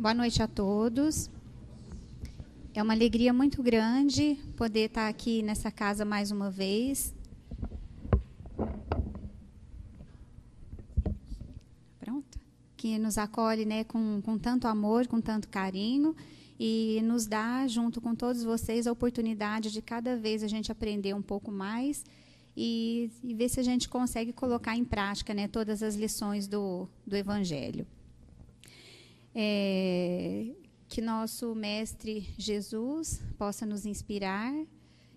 Boa noite a todos. É uma alegria muito grande poder estar aqui nessa casa mais uma vez. Pronto. Que nos acolhe, né, com tanto amor, com tanto carinho e nos dá, junto com todos vocês, a oportunidade de cada vez a gente aprender um pouco mais e ver se a gente consegue colocar em prática, né, todas as lições do Evangelho. Que nosso Mestre Jesus possa nos inspirar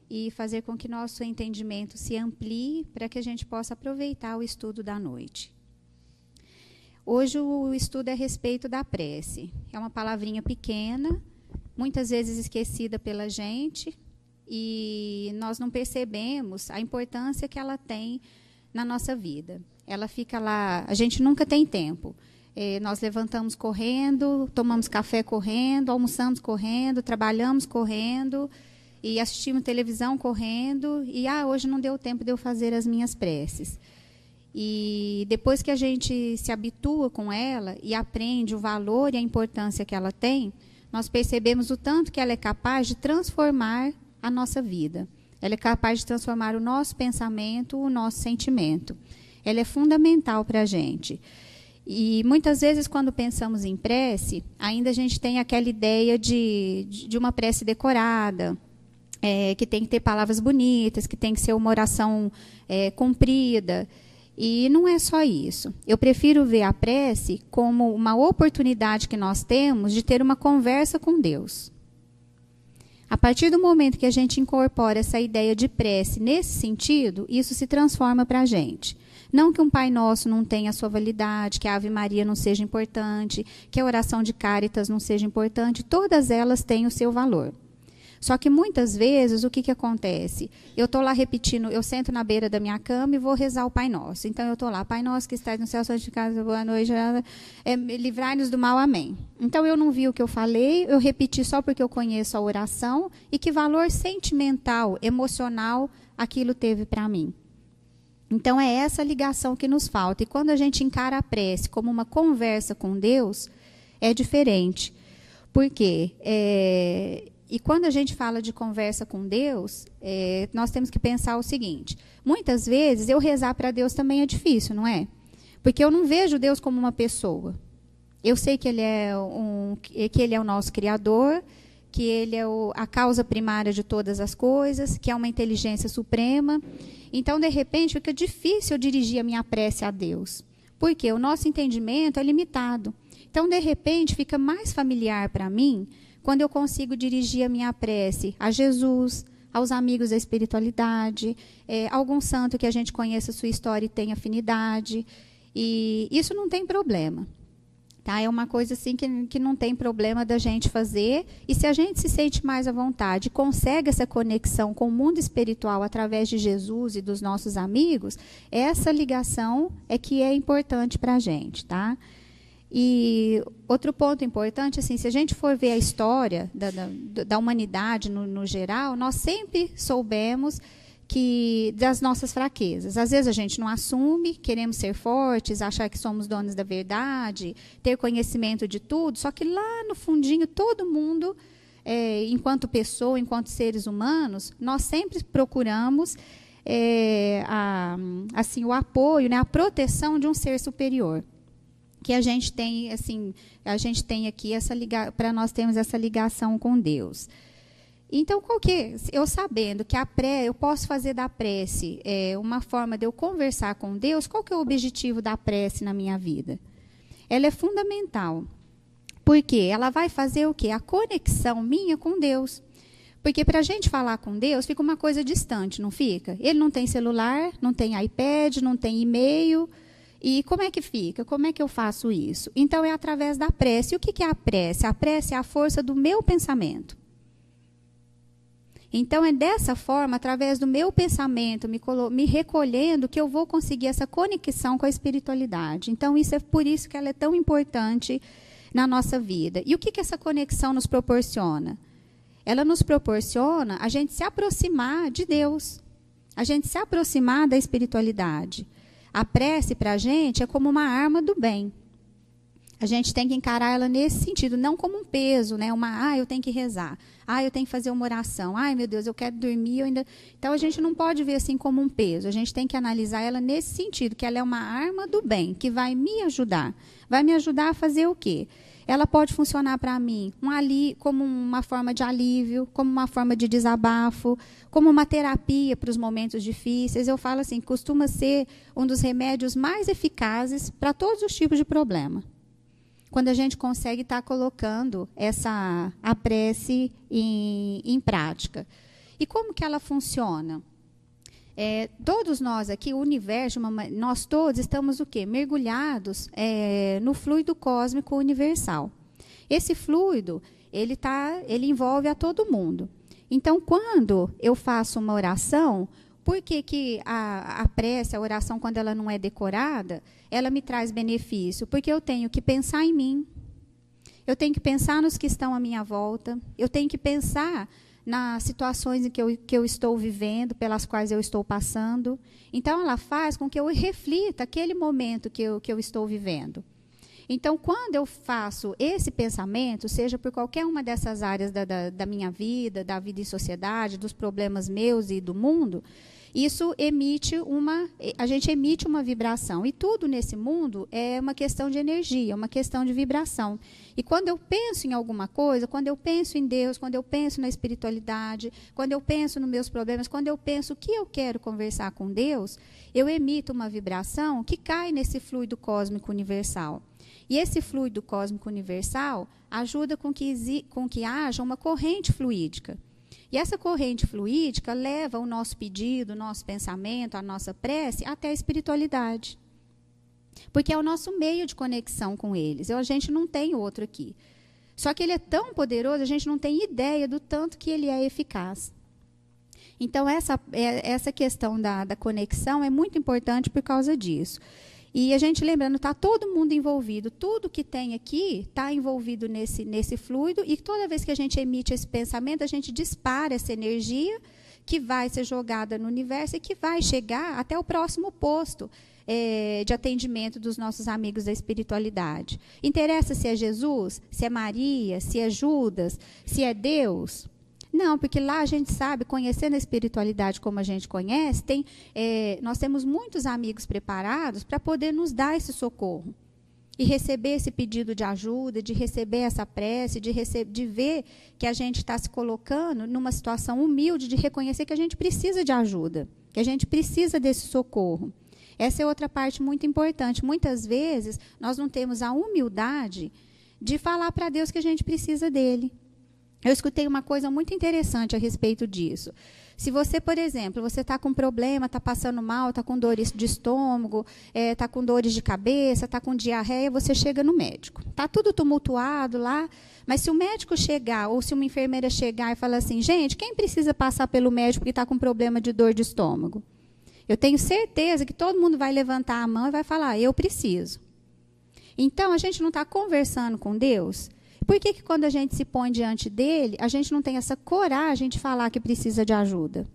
e fazer com que nosso entendimento se amplie para que a gente possa aproveitar o estudo da noite. Hoje o estudo é a respeito da prece. É uma palavrinha pequena, muitas vezes esquecida pela gente, e nós não percebemos a importância que ela tem na nossa vida. Ela fica lá, a gente nunca tem tempo. Nós levantamos correndo, tomamos café correndo, almoçamos correndo, trabalhamos correndo e assistimos televisão correndo. E hoje não deu tempo de eu fazer as minhas preces. E depois que a gente se habitua com ela e aprende o valor e a importância que ela tem, nós percebemos o tanto que ela é capaz de transformar a nossa vida. Ela é capaz de transformar o nosso pensamento, o nosso sentimento. Ela é fundamental para a gente. E muitas vezes, quando pensamos em prece, ainda a gente tem aquela ideia de uma prece decorada, que tem que ter palavras bonitas, que tem que ser uma oração comprida. E não é só isso. Eu prefiro ver a prece como uma oportunidade que nós temos de ter uma conversa com Deus. A partir do momento que a gente incorpora essa ideia de prece nesse sentido, isso se transforma para a gente. Não que um Pai Nosso não tenha a sua validade, que a Ave Maria não seja importante, que a oração de Cáritas não seja importante, todas elas têm o seu valor. Só que muitas vezes, o que acontece? Eu estou lá repetindo, eu sento na beira da minha cama e vou rezar o Pai Nosso. Então, eu estou lá, Pai Nosso que estás no céu, santificado, boa noite, livrai-nos do mal, amém. Então, eu não vi o que eu falei, eu repeti só porque eu conheço a oração e que valor sentimental, emocional, aquilo teve para mim. Então, é essa ligação que nos falta. E quando a gente encara a prece como uma conversa com Deus, é diferente. Por quê? E quando a gente fala de conversa com Deus, nós temos que pensar o seguinte. Muitas vezes, eu rezar para Deus também é difícil, não é? Porque eu não vejo Deus como uma pessoa. Eu sei que Ele é o nosso Criador, que Ele é a causa primária de todas as coisas, que é uma inteligência suprema. Então, de repente, fica difícil eu dirigir a minha prece a Deus. Por quê? O nosso entendimento é limitado. Então, de repente, fica mais familiar para mim quando eu consigo dirigir a minha prece a Jesus, aos amigos da espiritualidade, algum santo que a gente conheça a sua história e tenha afinidade. E isso não tem problema. Tá? É uma coisa assim que não tem problema da gente fazer. E se a gente se sente mais à vontade, consegue essa conexão com o mundo espiritual através de Jesus e dos nossos amigos, essa ligação é que é importante para a gente. Tá? E outro ponto importante, assim, se a gente for ver a história da humanidade no geral, nós sempre soubemos das nossas fraquezas. Às vezes a gente não assume, queremos ser fortes, achar que somos donos da verdade, ter conhecimento de tudo, só que lá no fundinho, todo mundo, enquanto pessoa, enquanto seres humanos, nós sempre procuramos o apoio, né, a proteção de um ser superior. Que a gente tem, assim, aqui para nós termos essa ligação com Deus. Então, eu sabendo que eu posso fazer da prece uma forma de eu conversar com Deus, qual que é o objetivo da prece na minha vida? Ela é fundamental. Por quê? Ela vai fazer o quê? A conexão minha com Deus. Porque para a gente falar com Deus, fica uma coisa distante, não fica? Ele não tem celular, não tem iPad, não tem e-mail. E como é que fica? Como é que eu faço isso? Então, é através da prece. E o que é a prece? A prece é a força do meu pensamento. Então, é dessa forma, através do meu pensamento, me recolhendo, que eu vou conseguir essa conexão com a espiritualidade. Então, é por isso que ela é tão importante na nossa vida. E o que essa conexão nos proporciona? Ela nos proporciona a gente se aproximar de Deus, a gente se aproximar da espiritualidade. A prece, para a gente, é como uma arma do bem. A gente tem que encarar ela nesse sentido, não como um peso, né? Eu tenho que rezar. Eu tenho que fazer uma oração. Ai, meu Deus, eu quero dormir, eu ainda... Então, a gente não pode ver assim como um peso. A gente tem que analisar ela nesse sentido, que ela é uma arma do bem, que vai me ajudar. Vai me ajudar a fazer o quê? Ela pode funcionar para mim como uma forma de alívio, como uma forma de desabafo, como uma terapia para os momentos difíceis. Eu falo assim, costuma ser um dos remédios mais eficazes para todos os tipos de problema. Quando a gente consegue estar colocando a prece em prática. E como que ela funciona? Todos nós aqui, o universo, nós todos estamos o quê? Mergulhados no fluido cósmico universal. Esse fluido, ele envolve a todo mundo. Então, quando eu faço uma oração, por que a prece, a oração, quando ela não é decorada, ela me traz benefício? Porque eu tenho que pensar em mim, eu tenho que pensar nos que estão à minha volta, eu tenho que pensar nas situações em que eu estou vivendo, pelas quais eu estou passando. Então, ela faz com que eu reflita aquele momento que eu estou vivendo. Então, quando eu faço esse pensamento, seja por qualquer uma dessas áreas da minha vida, da vida em sociedade, dos problemas meus e do mundo, a gente emite uma vibração. E tudo nesse mundo é uma questão de energia, uma questão de vibração. E quando eu penso em alguma coisa, quando eu penso em Deus, quando eu penso na espiritualidade, quando eu penso nos meus problemas, quando eu penso o que eu quero conversar com Deus, eu emito uma vibração que cai nesse fluido cósmico universal. E esse fluido cósmico universal ajuda com que haja uma corrente fluídica. E essa corrente fluídica leva o nosso pedido, o nosso pensamento, a nossa prece até a espiritualidade. Porque é o nosso meio de conexão com eles. A gente não tem outro aqui. Só que ele é tão poderoso, a gente não tem ideia do tanto que ele é eficaz. Então, essa questão da conexão é muito importante por causa disso. E a gente lembrando, está todo mundo envolvido. Tudo que tem aqui está envolvido nesse fluido. E toda vez que a gente emite esse pensamento, a gente dispara essa energia que vai ser jogada no universo e que vai chegar até o próximo posto de atendimento dos nossos amigos da espiritualidade. Interessa se é Jesus, se é Maria, se é Judas, se é Deus? Não, porque lá a gente sabe, conhecendo a espiritualidade como a gente conhece, nós temos muitos amigos preparados para poder nos dar esse socorro. E receber esse pedido de ajuda, de receber essa prece, de ver que a gente está se colocando numa situação humilde, de reconhecer que a gente precisa de ajuda, que a gente precisa desse socorro. Essa é outra parte muito importante. Muitas vezes, nós não temos a humildade de falar para Deus que a gente precisa dele. Eu escutei uma coisa muito interessante a respeito disso. Se você, por exemplo, você está com problema, está passando mal, está com dores de estômago, está com dores de cabeça, está com diarreia, você chega no médico. Está tudo tumultuado lá, mas se o médico chegar, ou se uma enfermeira chegar e falar assim, gente, quem precisa passar pelo médico porque está com problema de dor de estômago? Eu tenho certeza que todo mundo vai levantar a mão e vai falar, eu preciso. Então, a gente não está conversando com Deus? Por que quando a gente se põe diante dele, a gente não tem essa coragem de falar que precisa de ajuda?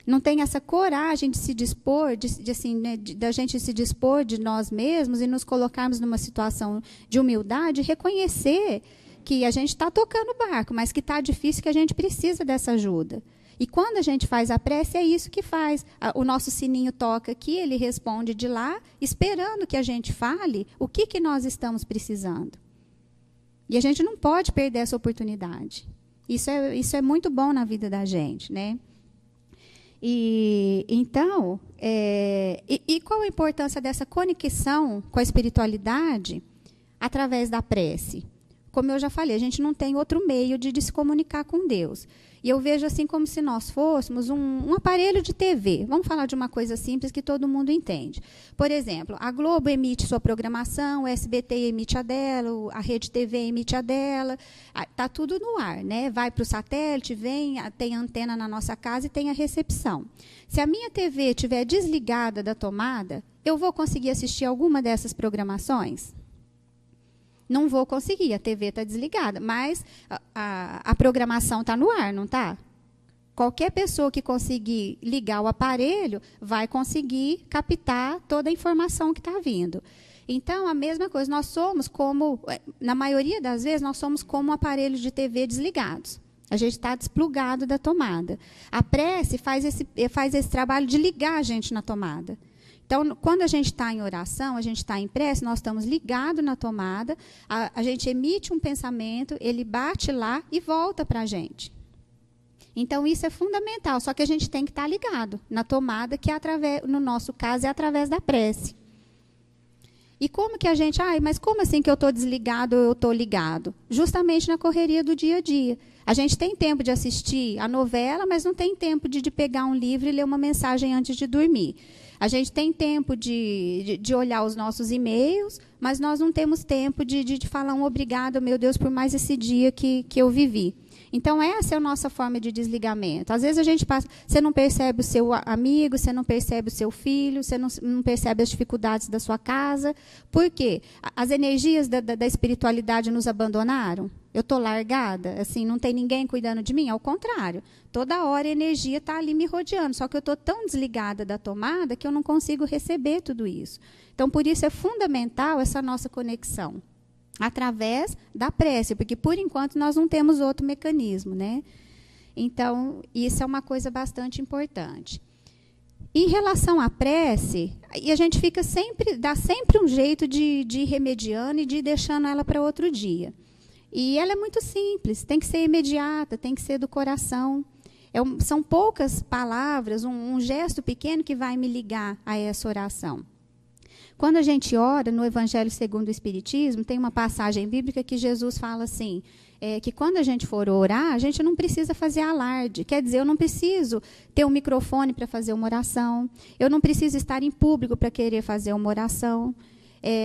Não tem essa coragem de se dispor, da gente se dispor de nós mesmos e nos colocarmos numa situação de humildade, reconhecer que a gente está tocando o barco, mas que está difícil, que a gente precisa dessa ajuda. E quando a gente faz a prece, é isso que faz. O nosso sininho toca aqui, ele responde de lá, esperando que a gente fale o que nós estamos precisando. E a gente não pode perder essa oportunidade. Isso é muito bom na vida da gente, né? Então, qual a importância dessa conexão com a espiritualidade através da prece? Como eu já falei, a gente não tem outro meio de se comunicar com Deus. E eu vejo assim como se nós fôssemos um aparelho de TV. Vamos falar de uma coisa simples que todo mundo entende. Por exemplo, a Globo emite sua programação, o SBT emite a dela, a Rede TV emite a dela. Está tudo no ar, né? Vai para o satélite, tem antena na nossa casa e tem a recepção. Se a minha TV estiver desligada da tomada, eu vou conseguir assistir alguma dessas programações? Não vou conseguir, a TV está desligada, mas a programação está no ar, não está? Qualquer pessoa que conseguir ligar o aparelho vai conseguir captar toda a informação que está vindo. Então, a mesma coisa, nós somos como, na maioria das vezes, nós somos como aparelhos de TV desligados. A gente está desplugado da tomada. A prece faz esse trabalho de ligar a gente na tomada. Então, quando a gente está em oração, a gente está em prece, nós estamos ligados na tomada, a gente emite um pensamento, ele bate lá e volta para a gente. Então, isso é fundamental, só que a gente tem que estar ligado na tomada, que no nosso caso é através da prece. E como que a gente... mas como assim que eu estou desligado ou eu estou ligado? Justamente na correria do dia a dia. A gente tem tempo de assistir a novela, mas não tem tempo de pegar um livro e ler uma mensagem antes de dormir. A gente tem tempo de olhar os nossos e-mails, mas nós não temos tempo de falar um obrigado, meu Deus, por mais esse dia que eu vivi. Então, essa é a nossa forma de desligamento. Às vezes, a gente passa, você não percebe o seu amigo, você não percebe o seu filho, você não percebe as dificuldades da sua casa. Por quê? As energias da espiritualidade nos abandonaram? Eu estou largada? Assim, não tem ninguém cuidando de mim? Ao contrário. Toda hora a energia está ali me rodeando. Só que eu estou tão desligada da tomada que eu não consigo receber tudo isso. Então, por isso é fundamental essa nossa conexão. Através da prece, porque, por enquanto, nós não temos outro mecanismo, né? Então, isso é uma coisa bastante importante. Em relação à prece, e a gente dá sempre um jeito de ir remediando e de ir deixando ela para outro dia. E ela é muito simples, tem que ser imediata, tem que ser do coração. São poucas palavras, um gesto pequeno que vai me ligar a essa oração. Quando a gente ora, no Evangelho segundo o Espiritismo, tem uma passagem bíblica que Jesus fala assim, que quando a gente for orar, a gente não precisa fazer alarde. Quer dizer, eu não preciso ter um microfone para fazer uma oração, eu não preciso estar em público para querer fazer uma oração.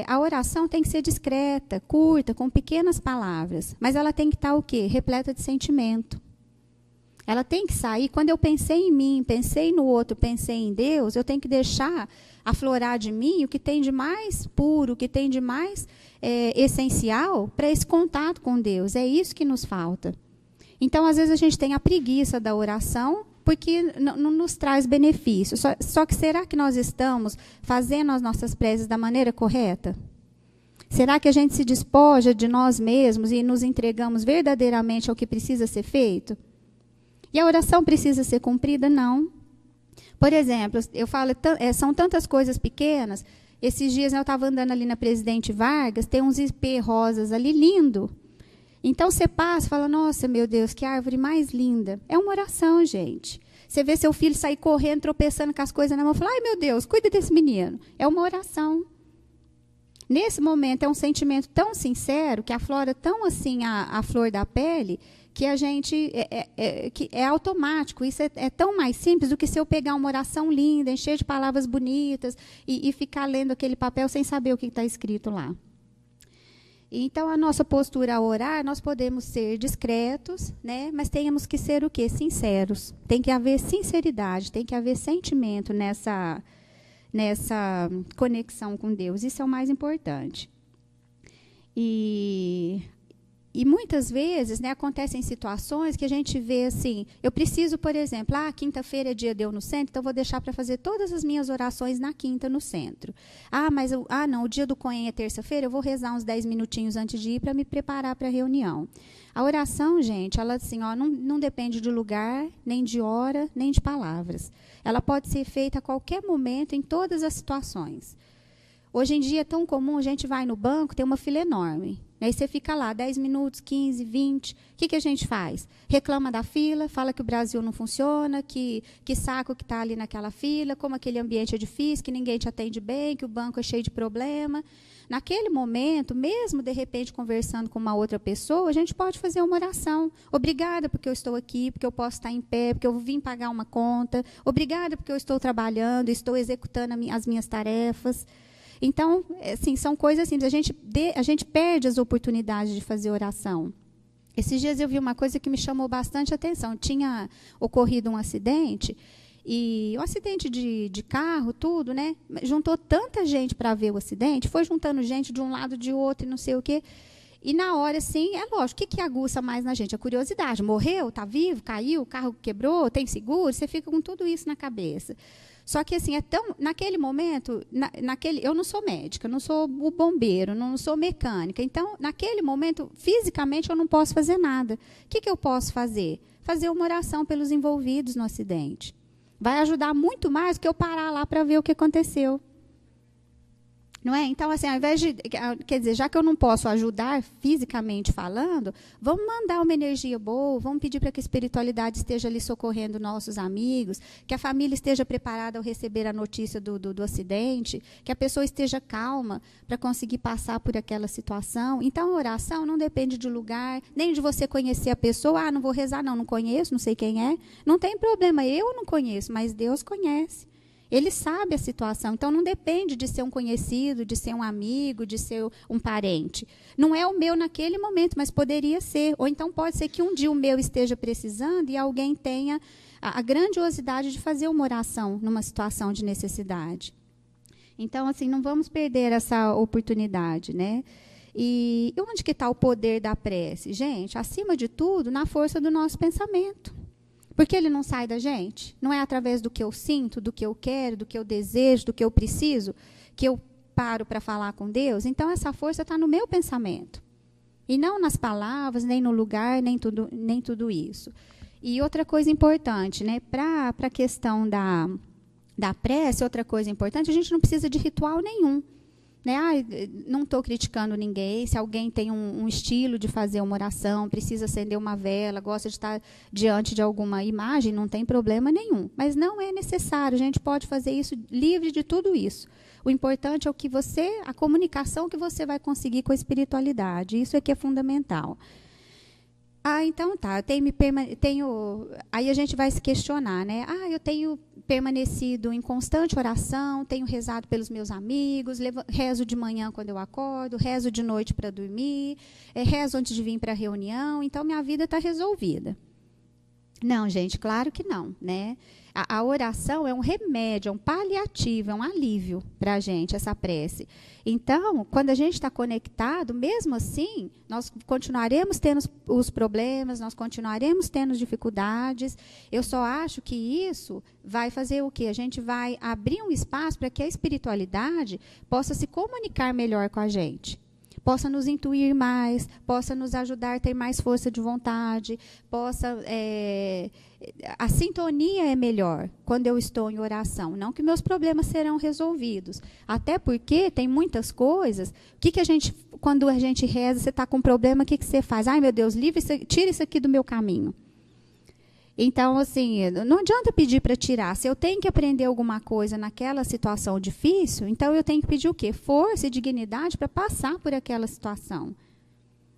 A oração tem que ser discreta, curta, com pequenas palavras, mas ela tem que estar o quê? Repleta de sentimento. Ela tem que sair, quando eu pensei em mim, pensei no outro, pensei em Deus, eu tenho que deixar aflorar de mim o que tem de mais puro, o que tem de mais essencial para esse contato com Deus. É isso que nos falta. Então, às vezes, a gente tem a preguiça da oração, porque não nos traz benefício. Só que será que nós estamos fazendo as nossas preces da maneira correta? Será que a gente se despoja de nós mesmos e nos entregamos verdadeiramente ao que precisa ser feito? E a oração precisa ser cumprida? Não. Por exemplo, eu falo, são tantas coisas pequenas. Esses dias eu estava andando ali na Presidente Vargas, tem uns ipê rosas ali, lindo. Então, você passa e fala, nossa, meu Deus, que árvore mais linda. É uma oração, gente. Você vê seu filho sair correndo, tropeçando com as coisas na mão, fala, ai, meu Deus, cuida desse menino. É uma oração. Nesse momento, é um sentimento tão sincero, que aflora tão assim a flor da pele, que a gente que é automático. Isso é tão mais simples do que se eu pegar uma oração linda, encher de palavras bonitas e ficar lendo aquele papel sem saber o que está escrito lá. Então, a nossa postura ao orar, nós podemos ser discretos, né? Mas temos que ser o quê? Sinceros. Tem que haver sinceridade, tem que haver sentimento nessa conexão com Deus. Isso é o mais importante. E muitas vezes, né, acontecem situações que a gente vê assim, eu preciso, por exemplo, quinta-feira é dia de eu no centro, então eu vou deixar para fazer todas as minhas orações na quinta no centro. Não, o dia do Cohen é terça-feira, eu vou rezar uns 10 minutinhos antes de ir para me preparar para a reunião. A oração, gente, ela assim, não depende de lugar, nem de hora, nem de palavras. Ela pode ser feita a qualquer momento, em todas as situações. Hoje em dia é tão comum, a gente vai no banco, tem uma fila enorme. Aí você fica lá, 10 minutos, 15, 20. O que a gente faz? Reclama da fila, fala que o Brasil não funciona, que saco que está ali naquela fila, como aquele ambiente é difícil, que ninguém te atende bem, que o banco é cheio de problema. Naquele momento, mesmo de repente conversando com uma outra pessoa, a gente pode fazer uma oração. Obrigada porque eu estou aqui, porque eu posso estar em pé, porque eu vim pagar uma conta. Obrigada porque eu estou trabalhando, estou executando as minhas tarefas. Então, assim, são coisas assim, a gente perde as oportunidades de fazer oração. Esses dias eu vi uma coisa que me chamou bastante atenção. Tinha ocorrido um acidente, e um acidente de carro, tudo, né? Juntou tanta gente para ver o acidente, foi juntando gente de um lado, de outro, e não sei o quê. E na hora, assim, é lógico, o que aguça mais na gente? A curiosidade. Morreu? Está vivo? Caiu? O carro quebrou? Tem seguro? Você fica com tudo isso na cabeça. Só que assim, naquele momento, eu não sou médica, não sou o bombeiro, não sou mecânica. Então, naquele momento, fisicamente, eu não posso fazer nada. O que eu posso fazer? Fazer uma oração pelos envolvidos no acidente. Vai ajudar muito mais do que eu parar lá para ver o que aconteceu. Não é? Então, assim, ao invés de, quer dizer, já que eu não posso ajudar fisicamente falando, vamos mandar uma energia boa, vamos pedir para que a espiritualidade esteja ali socorrendo nossos amigos, que a família esteja preparada ao receber a notícia do acidente, que a pessoa esteja calma para conseguir passar por aquela situação. Então, a oração não depende de lugar, nem de você conhecer a pessoa. Ah, não vou rezar, não conheço, não sei quem é. Não tem problema, eu não conheço, mas Deus conhece. Ele sabe a situação, então não depende de ser um conhecido, de ser um amigo, de ser um parente. Não é o meu naquele momento, mas poderia ser. Ou então pode ser que um dia o meu esteja precisando e alguém tenha a grandiosidade de fazer uma oração numa situação de necessidade. Então, assim, não vamos perder essa oportunidade, né? E onde que está o poder da prece? Gente, acima de tudo, na força do nosso pensamento. Porque ele não sai da gente? Não é através do que eu sinto, do que eu quero, do que eu desejo, do que eu preciso, que eu paro para falar com Deus? Então, essa força está no meu pensamento. E não nas palavras, nem no lugar, nem tudo isso. E outra coisa importante, né? Para a questão da prece, outra coisa importante, a gente não precisa de ritual nenhum. Né? Não estou criticando ninguém. Se alguém tem um estilo de fazer uma oração, precisa acender uma vela, gosta de estar diante de alguma imagem, não tem problema nenhum. Mas não é necessário, a gente pode fazer isso livre de tudo isso. O importante é a comunicação que você vai conseguir com a espiritualidade. Isso é que é fundamental. Então tá, aí a gente vai se questionar, né? Eu tenho permanecido em constante oração, tenho rezado pelos meus amigos, rezo de manhã quando eu acordo, rezo de noite para dormir, rezo antes de vir para a reunião, então minha vida está resolvida. Não, gente, claro que não, né? A oração é um remédio, é um paliativo, é um alívio para a gente, essa prece. Então, quando a gente está conectado, mesmo assim, nós continuaremos tendo os problemas, nós continuaremos tendo dificuldades. Eu só acho que isso vai fazer o quê? A gente vai abrir um espaço para que a espiritualidade possa se comunicar melhor com a gente. Possa nos intuir mais, possa nos ajudar a ter mais força de vontade, a sintonia é melhor quando eu estou em oração. Não que meus problemas serão resolvidos, até porque tem muitas coisas. Quando a gente reza, você está com um problema, o que você faz? Ai, meu Deus, tira isso aqui do meu caminho. Então, assim, não adianta pedir para tirar. Se eu tenho que aprender alguma coisa naquela situação difícil, então eu tenho que pedir o quê? Força e dignidade para passar por aquela situação.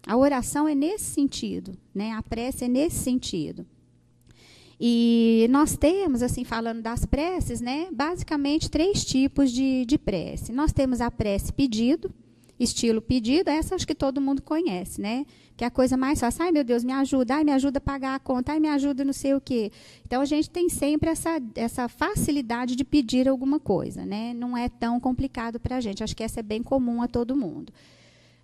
A oração é nesse sentido, né? A prece é nesse sentido. E nós temos, assim, falando das preces, né? Basicamente 3 tipos de prece. Nós temos a prece pedido, estilo pedido, essa acho que todo mundo conhece, né? Que é a coisa mais fácil. Ai, meu Deus, me ajuda. Ai, me ajuda a pagar a conta. Ai, me ajuda não sei o quê. Então, a gente tem sempre essa facilidade de pedir alguma coisa, né? Não é tão complicado para a gente. Acho que essa é bem comum a todo mundo.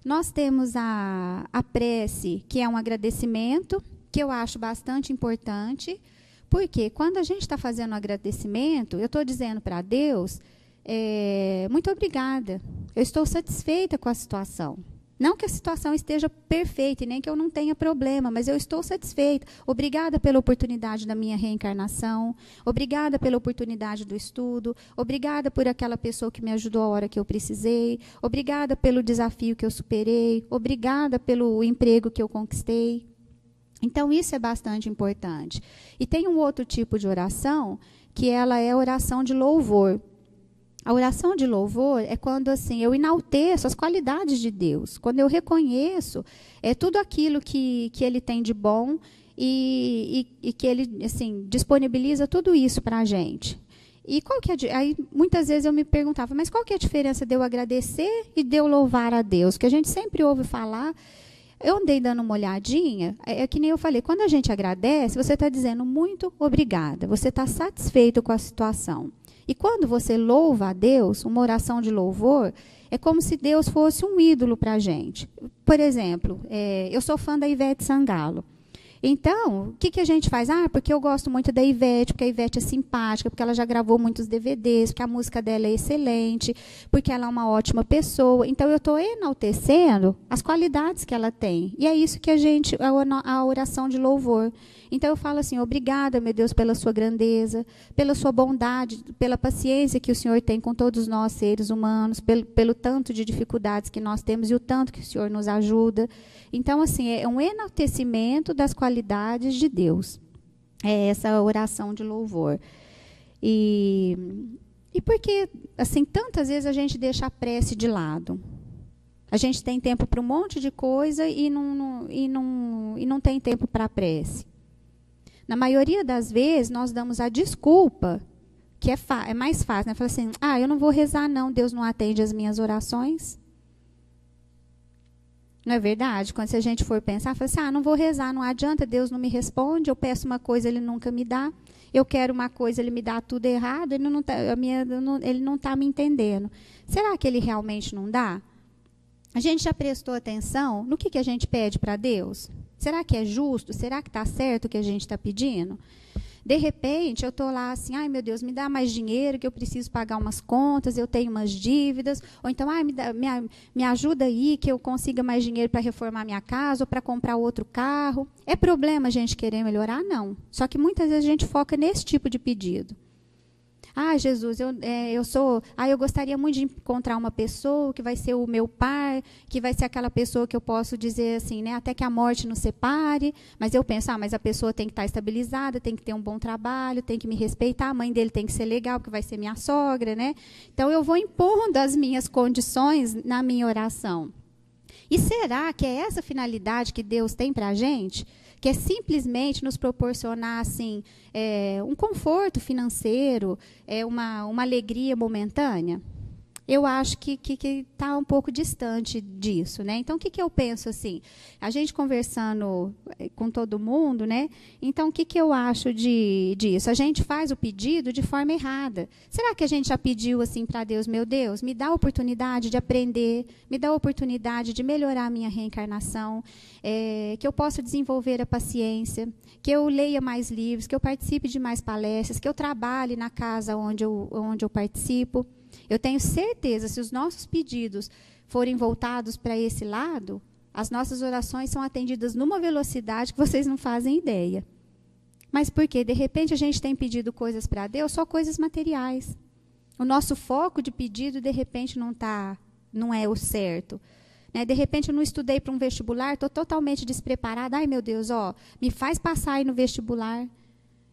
Nós temos a prece, que é um agradecimento, que eu acho bastante importante, porque quando a gente está fazendo um agradecimento, eu estou dizendo para Deus, muito obrigada, eu estou satisfeita com a situação. Não que a situação esteja perfeita e nem que eu não tenha problema, mas eu estou satisfeita. Obrigada pela oportunidade da minha reencarnação, obrigada pela oportunidade do estudo, obrigada por aquela pessoa que me ajudou a hora que eu precisei, obrigada pelo desafio que eu superei, obrigada pelo emprego que eu conquistei. Então, isso é bastante importante. E tem um outro tipo de oração, que ela é oração de louvor. A oração de louvor é quando assim, eu enalteço as qualidades de Deus, quando eu reconheço tudo aquilo que Ele tem de bom e que Ele assim, disponibiliza tudo isso para a gente. E qual que é aí muitas vezes eu me perguntava, mas qual que é a diferença de eu agradecer e de eu louvar a Deus? Que a gente sempre ouve falar. Eu andei dando uma olhadinha, é que nem eu falei, quando a gente agradece, você está dizendo muito obrigada, você está satisfeito com a situação. E quando você louva a Deus, uma oração de louvor, é como se Deus fosse um ídolo para a gente. Por exemplo, eu sou fã da Ivete Sangalo. Então, o que, que a gente faz? Ah, porque eu gosto muito da Ivete, porque a Ivete é simpática, porque ela já gravou muitos DVDs, porque a música dela é excelente, porque ela é uma ótima pessoa. Então, eu estou enaltecendo as qualidades que ela tem. E é isso que a oração de louvor. Então, eu falo assim, obrigada, meu Deus, pela sua grandeza, pela sua bondade, pela paciência que o Senhor tem com todos nós, seres humanos, pelo tanto de dificuldades que nós temos e o tanto que o Senhor nos ajuda. Então, assim, é um enaltecimento das qualidades de Deus. É essa oração de louvor. E porque, assim, tantas vezes a gente deixa a prece de lado. A gente tem tempo para um monte de coisa e não tem tempo para a prece. Na maioria das vezes, nós damos a desculpa, que é mais fácil, né? Falar assim, eu não vou rezar não, Deus não atende as minhas orações. Não é verdade? Quando a gente for pensar, fala assim, não vou rezar, não adianta, Deus não me responde, eu peço uma coisa, Ele nunca me dá, eu quero uma coisa, Ele me dá tudo errado, Ele não está me entendendo. Será que Ele realmente não dá? A gente já prestou atenção no que a gente pede para Deus? Será que é justo? Será que está certo o que a gente está pedindo? De repente, eu estou lá assim, meu Deus, me dá mais dinheiro, que eu preciso pagar umas contas, eu tenho umas dívidas. Ou então, me ajuda aí, que eu consiga mais dinheiro para reformar minha casa ou para comprar outro carro. É problema a gente querer melhorar? Não. Só que muitas vezes a gente foca nesse tipo de pedido. Jesus, eu gostaria muito de encontrar uma pessoa que vai ser o meu pai, que vai ser aquela pessoa que eu posso dizer assim, né, até que a morte nos separe, mas eu penso, mas a pessoa tem que estar estabilizada, tem que ter um bom trabalho, tem que me respeitar, a mãe dele tem que ser legal, porque vai ser minha sogra, né? Então, eu vou impondo as minhas condições na minha oração. E será que é essa finalidade que Deus tem para a gente? Que é simplesmente nos proporcionar assim, um conforto financeiro, uma alegria momentânea? Eu acho que está um pouco distante disso, né? Então, o que eu penso assim? A gente conversando com todo mundo, né? Então, o que eu acho disso? A gente faz o pedido de forma errada. Será que a gente já pediu assim para Deus, meu Deus, me dá a oportunidade de aprender, me dá a oportunidade de melhorar a minha reencarnação, que eu possa desenvolver a paciência, que eu leia mais livros, que eu participe de mais palestras, que eu trabalhe na casa onde eu participo? Eu tenho certeza, se os nossos pedidos forem voltados para esse lado, as nossas orações são atendidas numa velocidade que vocês não fazem ideia. Mas por quê? De repente, a gente tem pedido coisas para Deus, só coisas materiais. O nosso foco de pedido, de repente, não é o certo. Né? De repente, eu não estudei para um vestibular, estou totalmente despreparada. Ai, meu Deus, me faz passar aí no vestibular.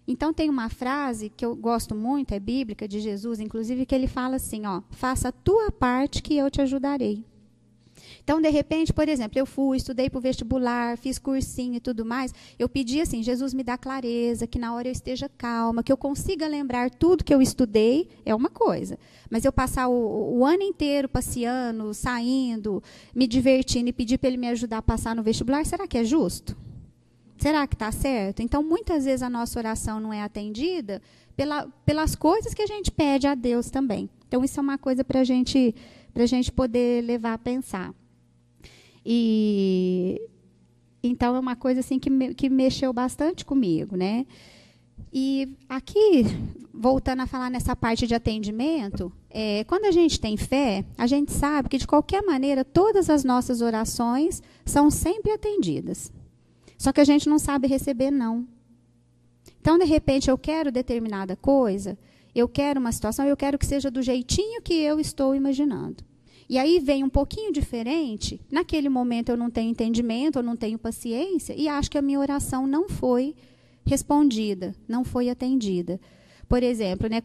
Então, tem uma frase que eu gosto muito, é bíblica, de Jesus, inclusive, que ele fala assim, faça a tua parte que eu te ajudarei. Então, de repente, por exemplo, eu estudei para o vestibular, fiz cursinho e tudo mais, eu pedi assim, Jesus me dá clareza, que na hora eu esteja calma, que eu consiga lembrar tudo que eu estudei, é uma coisa. Mas eu passar o ano inteiro passeando, saindo, me divertindo e pedir para ele me ajudar a passar no vestibular, será que é justo? Será que está certo? Então, muitas vezes a nossa oração não é atendida pelas coisas que a gente pede a Deus também. Então, isso é uma coisa para a gente poder levar a pensar. Então, é uma coisa assim, que mexeu bastante comigo, né? E aqui, voltando a falar nessa parte de atendimento, quando a gente tem fé, a gente sabe que, de qualquer maneira, todas as nossas orações são sempre atendidas. Só que a gente não sabe receber, não. Então, de repente, eu quero determinada coisa, eu quero uma situação, eu quero que seja do jeitinho que eu estou imaginando. E aí vem um pouquinho diferente, naquele momento eu não tenho entendimento, eu não tenho paciência, e acho que a minha oração não foi respondida, não foi atendida. Por exemplo, né,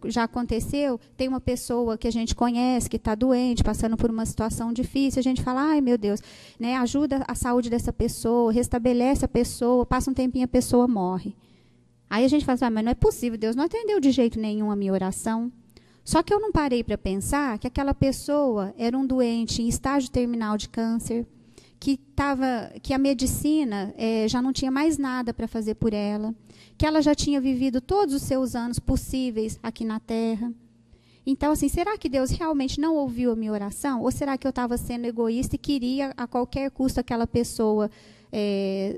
já aconteceu, tem uma pessoa que a gente conhece, que está doente, passando por uma situação difícil, a gente fala, ai meu Deus, né, ajuda a saúde dessa pessoa, restabelece a pessoa, passa um tempinho, a pessoa morre. Aí a gente fala, mas não é possível, Deus não atendeu de jeito nenhum a minha oração. Só que eu não parei para pensar que aquela pessoa era um doente em estágio terminal de câncer, que a medicina já não tinha mais nada para fazer por ela, que ela já tinha vivido todos os seus anos possíveis aqui na Terra. Então, assim, será que Deus realmente não ouviu a minha oração? Ou será que eu estava sendo egoísta e queria, a qualquer custo, aquela pessoa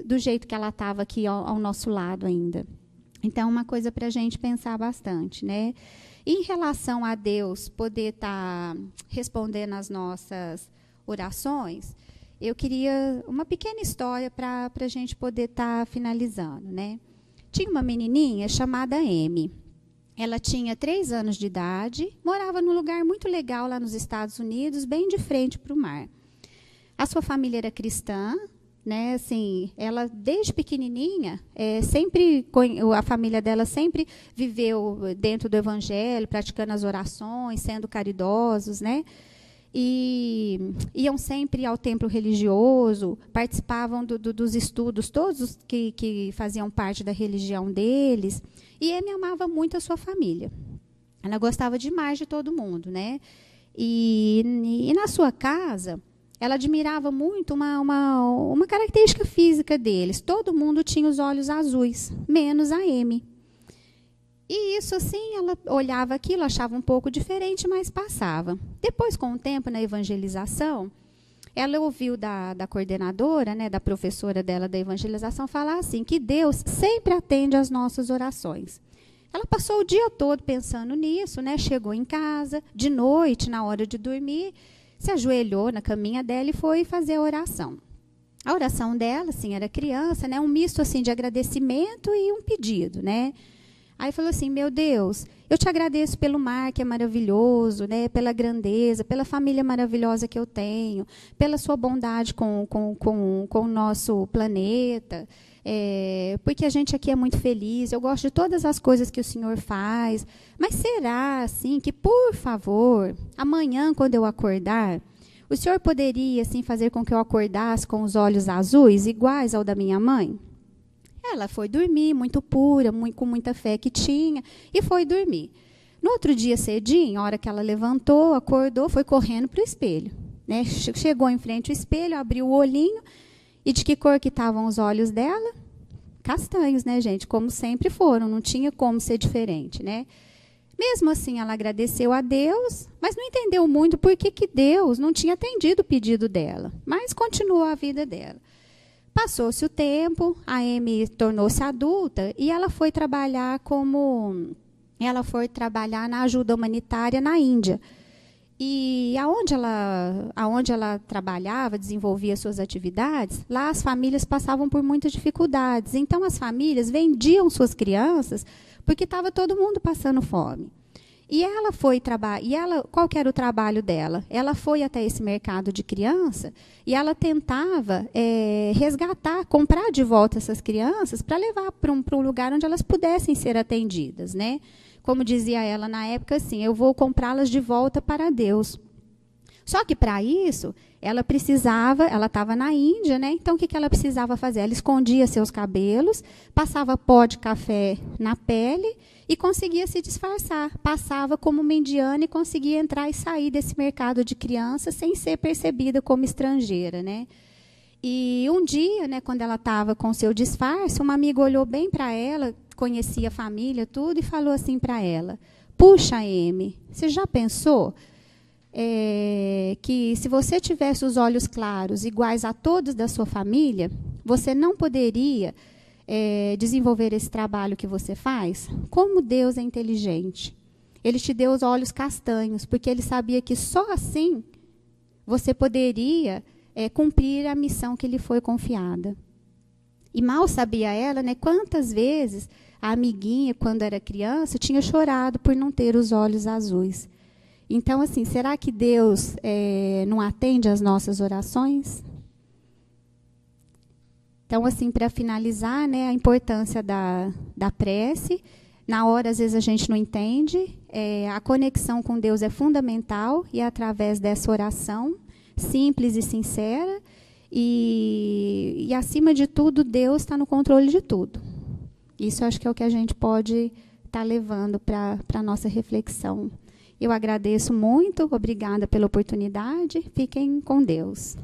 do jeito que ela estava aqui ao nosso lado ainda. Então, uma coisa para a gente pensar bastante, né? Em relação a Deus poder estar respondendo as nossas orações, eu queria uma pequena história para a gente poder estar finalizando, né? Tinha uma menininha chamada Amy. Ela tinha 3 anos de idade, morava num lugar muito legal lá nos Estados Unidos, bem de frente para o mar. A sua família era cristã, né? Assim, ela desde pequenininha, a família dela sempre viveu dentro do Evangelho, praticando as orações, sendo caridosos, né? E iam sempre ao templo religioso, participavam dos estudos, todos que faziam parte da religião deles. E Amy amava muito a sua família. Ela gostava demais de todo mundo, né? E na sua casa, ela admirava muito uma característica física deles. Todo mundo tinha os olhos azuis, menos a Amy. E isso, assim, ela olhava aquilo, achava um pouco diferente, mas passava. Depois, com o tempo, na evangelização, ela ouviu da coordenadora, né, da professora dela da evangelização, falar assim, que Deus sempre atende às nossas orações. Ela passou o dia todo pensando nisso, né, chegou em casa, de noite, na hora de dormir, se ajoelhou na caminha dela e foi fazer a oração. A oração dela, assim, era criança, né, um misto assim, de agradecimento e um pedido, né? Aí falou assim, meu Deus, eu te agradeço pelo mar, que é maravilhoso, né, pela grandeza, pela família maravilhosa que eu tenho, pela sua bondade com o nosso planeta, porque a gente aqui é muito feliz, eu gosto de todas as coisas que o Senhor faz. Mas será, assim, que, por favor, amanhã, quando eu acordar, o Senhor poderia, assim, fazer com que eu acordasse com os olhos azuis, iguais ao da minha mãe? Ela foi dormir, muito pura, com muita fé que tinha, e foi dormir. No outro dia, cedinho, a hora que ela levantou, acordou, foi correndo para o espelho, né? Chegou em frente ao espelho, abriu o olhinho, e de que cor que estavam os olhos dela? Castanhos, né, gente? Como sempre foram, não tinha como ser diferente, né? Mesmo assim, ela agradeceu a Deus, mas não entendeu muito por que Deus não tinha atendido o pedido dela, mas continuou a vida dela. Passou-se o tempo, a Amy tornou-se adulta e ela foi trabalhar na ajuda humanitária na Índia. E aonde ela trabalhava, desenvolvia suas atividades, lá as famílias passavam por muitas dificuldades. Então, as famílias vendiam suas crianças porque estava todo mundo passando fome. E ela foi trabalhar. Qual que era o trabalho dela? Ela foi até esse mercado de criança e ela tentava resgatar, comprar de volta essas crianças para levar para um lugar onde elas pudessem ser atendidas, né? Como dizia ela na época, assim, eu vou comprá-las de volta para Deus. Só que, para isso, ela estava na Índia, né? Então, o que ela precisava fazer? Ela escondia seus cabelos, passava pó de café na pele e conseguia se disfarçar. Passava como uma indiana e conseguia entrar e sair desse mercado de crianças sem ser percebida como estrangeira, né? E um dia, né, quando ela estava com seu disfarce, uma amiga olhou bem para ela, conhecia a família, tudo, e falou assim para ela, puxa, Amy, você já pensou que se você tivesse os olhos claros, iguais a todos da sua família, você não poderia desenvolver esse trabalho que você faz? Como Deus é inteligente. Ele te deu os olhos castanhos, porque ele sabia que só assim você poderia cumprir a missão que lhe foi confiada. E mal sabia ela, né, quantas vezes a amiguinha, quando era criança, tinha chorado por não ter os olhos azuis. Então, assim, será que Deus não atende às nossas orações? Então, assim, para finalizar, né, a importância da prece. Na hora, às vezes, a gente não entende. A conexão com Deus é fundamental e é através dessa oração simples e sincera. E acima de tudo, Deus está no controle de tudo. Isso acho que é o que a gente pode estar levando para a nossa reflexão. Eu agradeço muito, obrigada pela oportunidade. Fiquem com Deus.